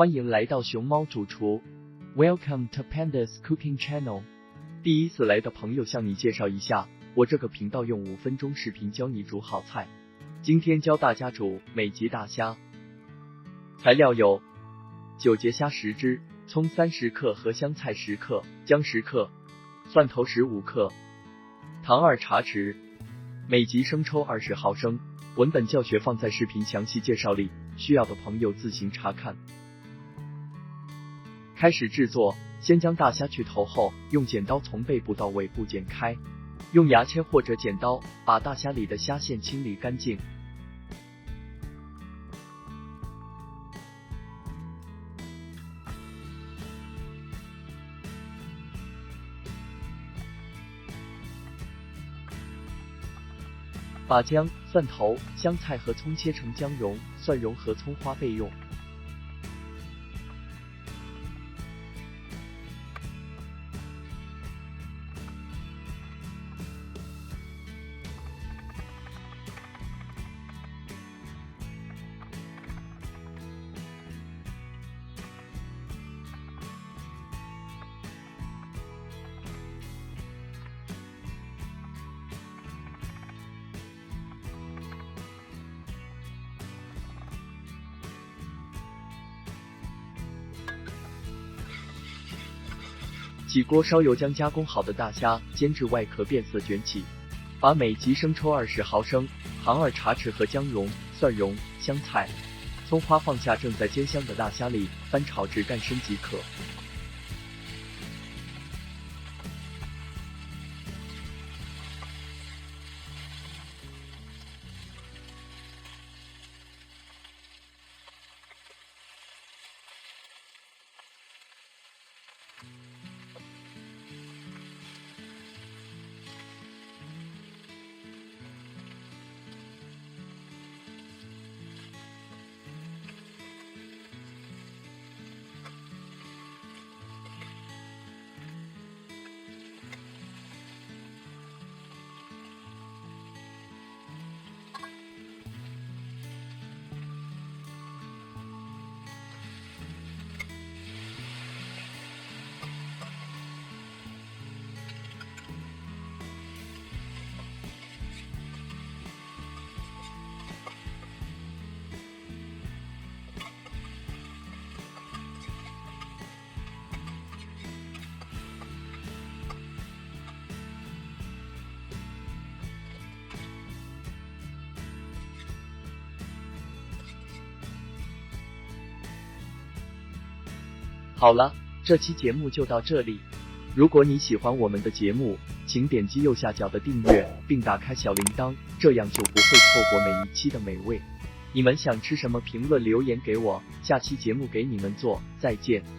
欢迎来到熊猫主厨 ，Welcome to Panda's Cooking Channel。第一次来的朋友向你介绍一下，我这个频道用5分钟视频教你煮好菜。今天教大家煮美极大虾。材料有9节虾10只，葱30克和香菜10克，姜10克，蒜头15克，糖2茶匙，美极生抽20毫升。文本教学放在视频详细介绍里，需要的朋友自行查看。开始制作，先将大虾去头后，用剪刀从背部到尾部剪开，用牙签或者剪刀把大虾里的虾线清理干净。把姜、蒜头、香菜和葱切成姜蓉、蒜蓉和葱花备用。起锅烧油，将加工好的大虾煎至外壳变色卷起，把美极生抽20毫升、糖2茶匙和姜蓉、蒜蓉、香菜、葱花放下，正在煎香的大虾里翻炒至干身即可。好了，这期节目就到这里。如果你喜欢我们的节目，请点击右下角的订阅，并打开小铃铛，这样就不会错过每一期的美味。你们想吃什么？评论留言给我，下期节目给你们做。再见。